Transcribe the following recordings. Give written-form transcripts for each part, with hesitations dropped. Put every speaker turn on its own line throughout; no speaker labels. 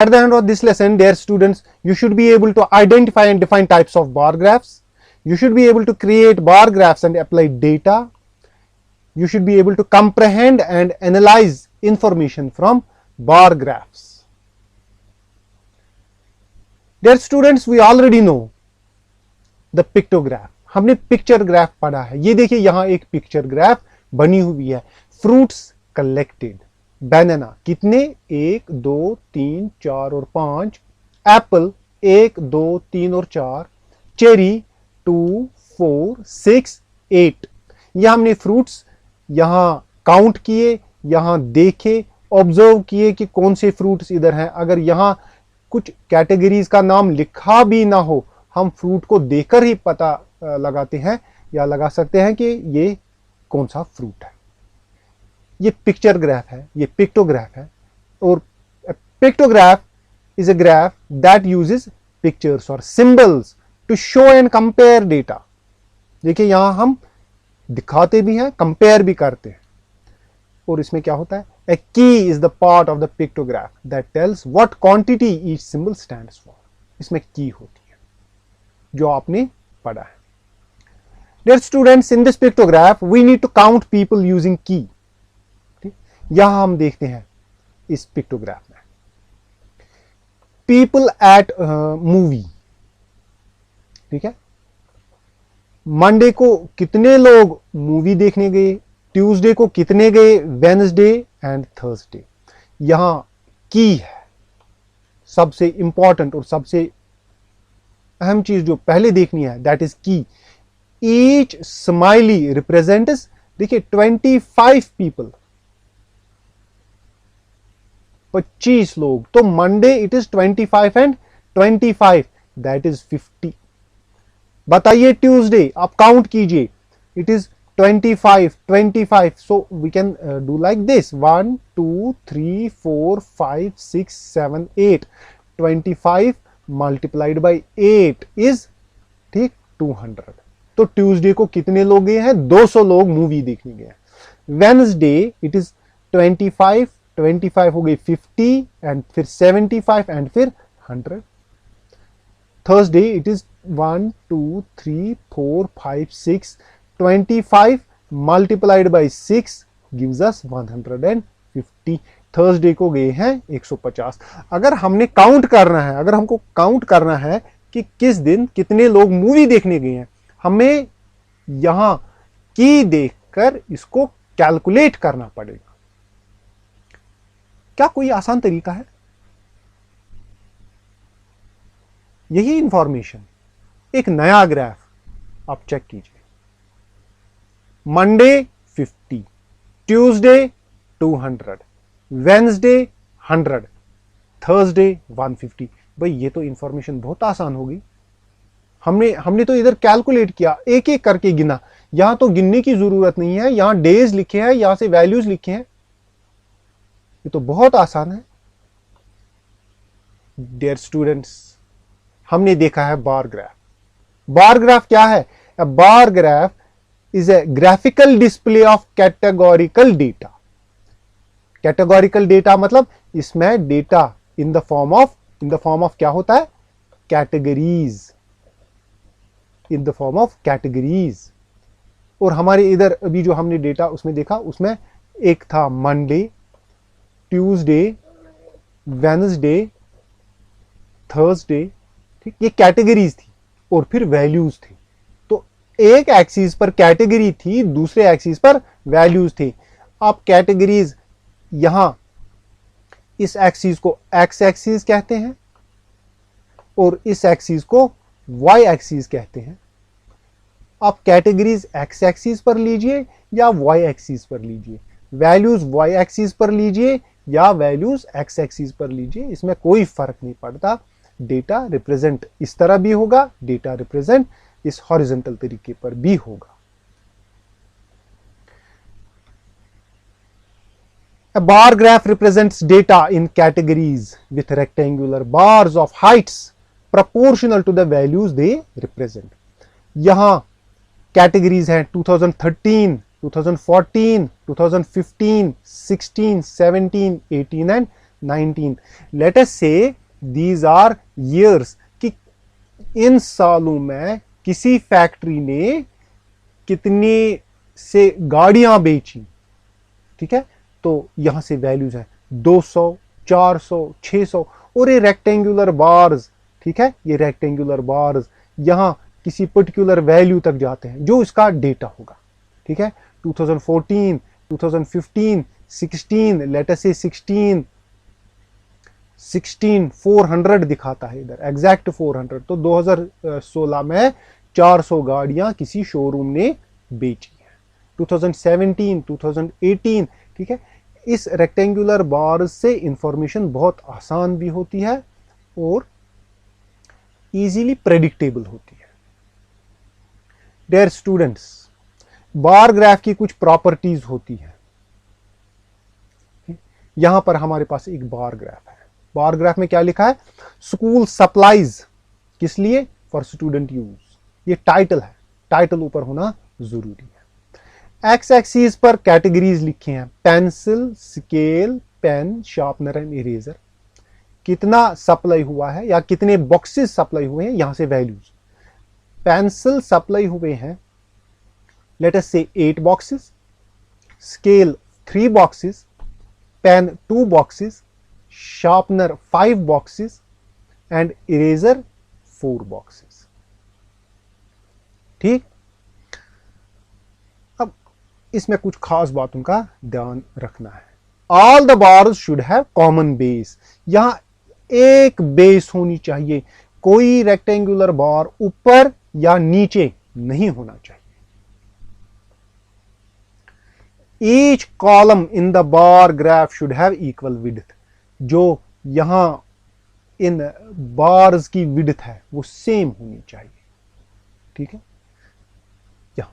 At the end of this lesson, dear students, you should be able to identify and define types of bar graphs. You should be able to create bar graphs and apply data. You should be able to comprehend and analyze information from bar graphs. Dear students, we already know the pictograph. हमने picture graph पढ़ा है. ये देखिए यहाँ एक picture graph बनी हुई है. Fruits collected. बनाना कितने, 1 2 3 4 और 5. एप्पल 1 2 3 और 4. चेरी 2 4 6 8. यह हमने फ्रूट्स यहां काउंट किए, यहां देखे, ऑब्जर्व किए कि कौन से फ्रूट्स इधर हैं. अगर यहां कुछ कैटेगरीज का नाम लिखा भी ना हो, हम फ्रूट को देखकर ही पता लगाते हैं या लगा सकते हैं कि ये कौन सा फ्रूट है. ये पिक्चर ग्राफ है, ये पिक्टोग्राफ है. और pictograph is a graph that uses pictures और symbols to show and compare data. देखिए यहां हम दिखाते भी हैं, कंपेयर भी करते हैं. और इसमें क्या होता है, ए की is the part of the pictograph that tells what quantity each symbol stands for. इसमें की होती है जो आपने पढ़ा है. Dear students, in this pictograph we need to count people using key. यहां हम देखते हैं इस पिक्टोग्राफ में पीपल एट मूवी. ठीक है, मंडे को कितने लोग मूवी देखने गए, ट्यूसडे को कितने गए, वेडनेसडे एंड थर्सडे. यहां की है सबसे इंपॉर्टेंट और सबसे अहम चीज जो पहले देखनी है, that is key. Each smiley represents, देखिए 25 पीपल, 25 लोग. तो Monday it is 25 and 25, that is 50. बताइए ट्यूसडे, आप काउंट कीजिए, it is 25. So we can do like this, 1 2 3 4 5 6 7 8. 25 multiplied by 8 इज, ठीक, 200. तो ट्यूसडे को कितने लोग गए हैं, 200 लोग मूवी देखने गए हैं. वेडनेसडे इट इज 25 हो गई 50 एंड फिर 75 एंड फिर 100. Thursday it is 1 2 3 4 5 6. 25 multiplied by 6 gives us 150. Thursday को गए हैं 150. अगर हमने काउंट करना है, अगर हमको काउंट करना है कि किस दिन कितने लोग मूवी देखने गए हैं, हमें यहां की देखकर इसको कैलकुलेट करना पड़ेगा. क्या कोई आसान तरीका है? यही इंफॉर्मेशन एक नया ग्राफ आप चेक कीजिए. Monday 50, Tuesday 200, Wednesday 100, Thursday 150. भाई ये तो इंफॉर्मेशन बहुत आसान होगी. हमने तो इधर कैलकुलेट किया, एक एक करके गिना. यहां तो गिनने की जरूरत नहीं है, यहां डेज लिखे हैं, यहां से वैल्यूज लिखे हैं. ये तो बहुत आसान है. डियर स्टूडेंट्स, हमने देखा है बार ग्राफ. बार ग्राफ क्या है? A bar graph is a graphical display of categorical data. Categorical data मतलब इसमें data in the form of क्या होता है, categories. In the form of categories. और हमारे इधर अभी जो हमने डेटा उसमें देखा, उसमें एक था मंडे, ट्यूसडे, वेडनेसडे, थर्सडे. ठीक, ये कैटेगरीज थी और फिर वैल्यूज थी. तो एक एक्सिस पर कैटेगरी थी, दूसरे एक्सिस पर वैल्यूज थी. आप कैटेगरीज यहां इस एक्सिस को एक्स एक्सिस कहते हैं और इस एक्सिस को वाई एक्सिस कहते हैं. आप कैटेगरीज एक्स एक्सिस पर लीजिए या वाई एक्सिस पर लीजिए, वैल्यूज वाई एक्सिस पर लीजिए या वैल्यूज एक्स एक्सिस पर लीजिए, इसमें कोई फर्क नहीं पड़ता. डेटा रिप्रेजेंट इस तरह भी होगा, डेटा रिप्रेजेंट इस हॉरिजॉन्टल तरीके पर भी होगा. A bar graph represents data in categories with rectangular bars of heights proportional to the values they represent. यहां कैटेगरीज हैं 2013, 2014, 2015, 16, 17, 18 एंड 19. लेट अस से दीज आर ईयर्स, कि इन सालों में किसी फैक्ट्री ने कितने से गाड़ियां बेची, ठीक है। तो यहां से वैल्यूज है 200, 400, 600, और ये रेक्टेंगुलर बार्स, ठीक है, ये रेक्टेंगुलर बार्स यहां किसी पर्टिकुलर वैल्यू तक जाते हैं जो इसका डेटा होगा, ठीक है। 2014, 2015, 16, लेट अस से 16, 400 दिखाता है इधर, एग्जैक्ट 400। तो 2016 में 400 गाड़ियां किसी शोरूम ने बेची है। 2017, 2018, ठीक है। इस रेक्टेंगुलर बार से इंफॉर्मेशन बहुत आसान भी होती है और इजीली प्रेडिक्टेबल होती है। डियर स्टूडेंट्स, बार ग्राफ की कुछ प्रॉपर्टीज होती है। यहां पर हमारे पास एक बार ग्राफ है। बार ग्राफ में क्या लिखा है? स्कूल सप्लाईज, किस लिए? For student use. ये टाइटल है, टाइटल ऊपर होना जरूरी है। एक्स एक्सिस पर कैटेगरीज लिखी हैं, pencil, scale, pen, sharpener and eraser. कितना सप्लाई हुआ है या कितने बॉक्सेस सप्लाई हुए हैं, यहां से वैल्यूज। पेंसिल सप्लाई हुए हैं, लेट अस से 8 boxes, scale 3 boxes, pen 2 boxes, sharpener 5 boxes and eraser 4 boxes। ठीक। अब इसमें कुछ खास बातों का ध्यान रखना है। All the bars should have common base, यहां एक बेस होनी चाहिए, कोई रेक्टेंगुलर बार ऊपर या नीचे नहीं होना चाहिए। Each column in the bar graph should have equal width, जो यहां इन बार्स की विड्थ है वो सेम होनी चाहिए, ठीक है। यहां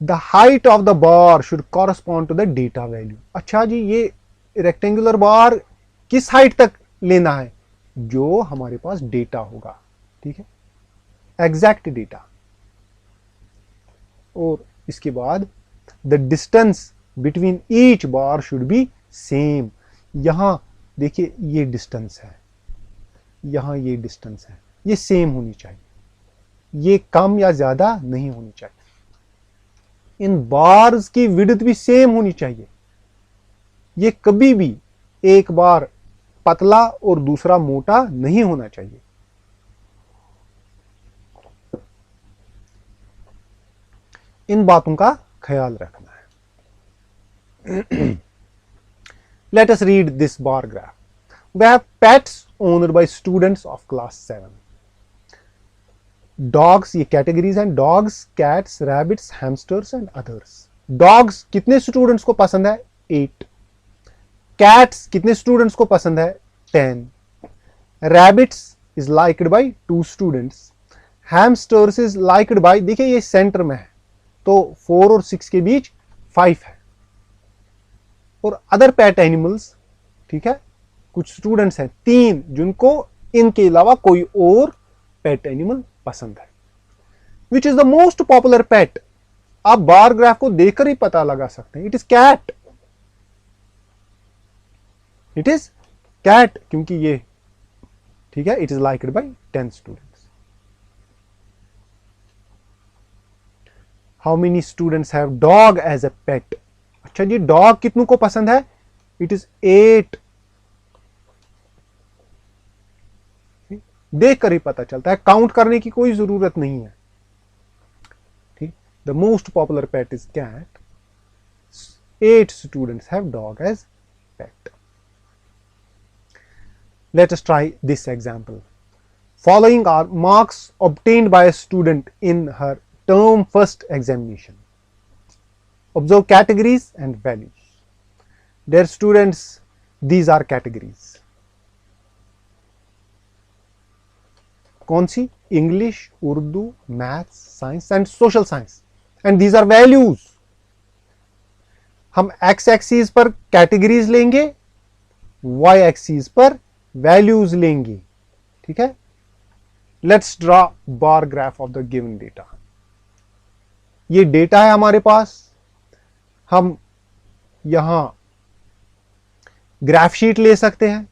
the height of the bar should correspond to the data value. अच्छा जी, ये रेक्टेंगुलर बार किस हाइट तक लेना है? जो हमारे पास डेटा होगा, ठीक है, एग्जैक्ट डेटा। और इसके बाद the distance between each bar should be same. यहां देखिए ये डिस्टेंस है, यहां ये डिस्टेंस है, ये सेम होनी चाहिए, ये कम या ज्यादा नहीं होनी चाहिए। इन बार्स की विड्थ भी सेम होनी चाहिए, ये कभी भी एक बार पतला और दूसरा मोटा नहीं होना चाहिए। इन बातों का ख्याल रखना है। Let us read this bar graph. We have pets owned by students of class 7. Dogs, ये categories हैं, dogs, cats, rabbits, hamsters and others. Dogs कितने students को पसंद है? 8. Cats कितने students को पसंद है? 10. Rabbits is liked by 2 students. Hamsters is liked by, देखिए ये सेंटर में है तो 4 और 6 के बीच 5 है। और अदर पेट एनिमल्स, ठीक है, कुछ स्टूडेंट्स हैं 3 जिनको इनके अलावा कोई और पेट एनिमल पसंद है। Which is the most popular pet? आप बार ग्राफ को देखकर ही पता लगा सकते हैं, it is cat. It is cat, क्योंकि ये, ठीक है, it is liked by 10 students. How many students have dog as a pet? अच्छा जी, डॉग कितनों को पसंद है? It is 8। देख कर ही पता चलता है, काउंट करने की कोई जरूरत नहीं है, ठीक। The most popular pet is cat. 8 students have dog as pet. Let us try this example. Following are marks obtained by a student in her term first examination. Observe categories and values. Dear students, these are categories. कौन सी? English, Urdu, Maths, Science and Social Science. And these are values. हम x axis पर categories लेंगे, y axis पर values लेंगे, ठीक है। Let's draw bar graph of the given data. ये data है हमारे पास, हम यहां ग्राफ शीट ले सकते हैं,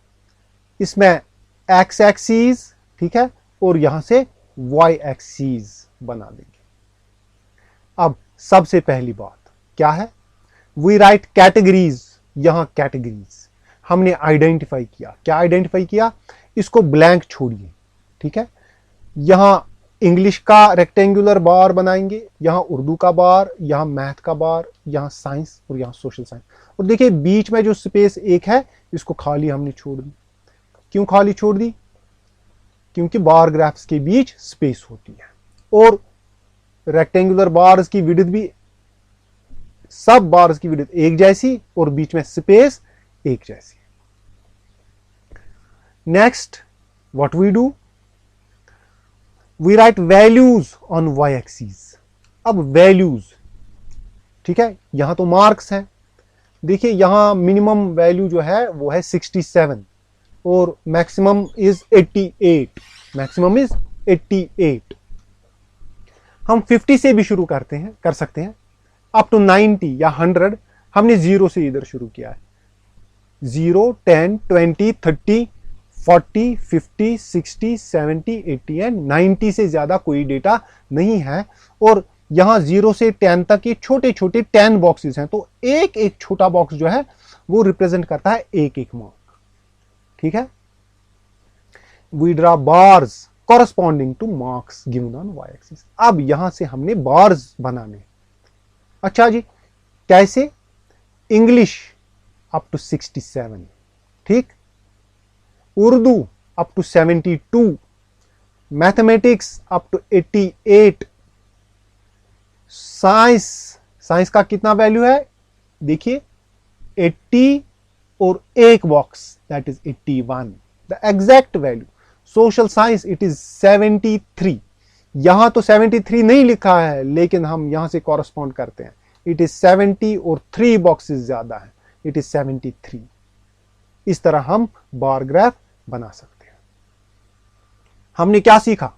इसमें एक्स एक्सीज, ठीक है, और यहां से वाई एक्सीज बना देंगे। अब सबसे पहली बात क्या है, वी राइट कैटेगरीज। यहां कैटेगरीज हमने आइडेंटिफाई किया। क्या आइडेंटिफाई किया, इसको ब्लैंक छोड़िए, ठीक है। यहां इंग्लिश का रेक्टेंगुलर बार बनाएंगे, यहां उर्दू का बार, यहां मैथ का बार, यहां साइंस और यहां सोशल साइंस। और देखिए बीच में जो स्पेस एक है इसको खाली हमने छोड़ दी। क्यों खाली छोड़ दी, क्योंकि बार ग्राफ्स के बीच स्पेस होती है, और रेक्टेंगुलर बार्स की विड्थ भी, सब बार्स की विड्थ एक जैसी और बीच में स्पेस एक जैसी। Next what we do, we write values on Y axis. अब वैल्यूज, ठीक है, यहां तो मार्क्स हैं, देखिए यहां मिनिमम वैल्यू जो है वो है 67 और मैक्सिमम इज 88, मैक्सिमम इज 88। हम 50 से भी शुरू कर सकते हैं अप टू 90 या 100। हमने 0 से इधर शुरू किया है, 0, 10, 20, 30, 40, 50, 60, 70, 80 एंड 90 से ज्यादा कोई डेटा नहीं है। और यहां 0 से 10 तक ये छोटे छोटे 10 बॉक्सेस हैं, तो एक एक छोटा बॉक्स जो है वो रिप्रेजेंट करता है एक एक मार्क, ठीक है। We draw bars corresponding to marks given on Y axis. अब यहां से हमने बार्स बनाने। अच्छा जी, कैसे, इंग्लिश अप टू 67, ठीक, Urdu up to 72, mathematics up to 88, science का कितना वैल्यू है, देखिए 80 और एक box that is 81, the exact value. Social science it is 73। यहां तो 73 नहीं लिखा है, लेकिन हम यहां से कॉरस्पॉन्ड करते हैं, इट इज 70 और 3 बॉक्सेस ज्यादा है, इट इज 73। इस तरह हम बार ग्राफ बना सकते हैं। हमने क्या सीखा,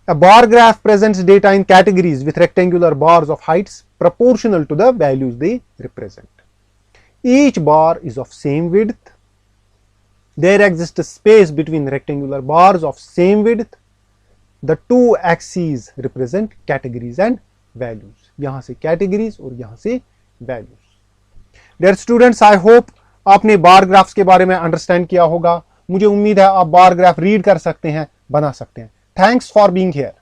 a bar graph presents data in categories with rectangular bars of heights proportional to the values they represent. Each bar is of same width. There exists a space between rectangular bars of same width. The two axes represent categories and values. यहां से categories और यहां से values. Dear students, I hope आपने बार graphs के बारे में understand किया होगा। मुझे उम्मीद है आप बार ग्राफ रीड कर सकते हैं, बना सकते हैं। Thanks for being here.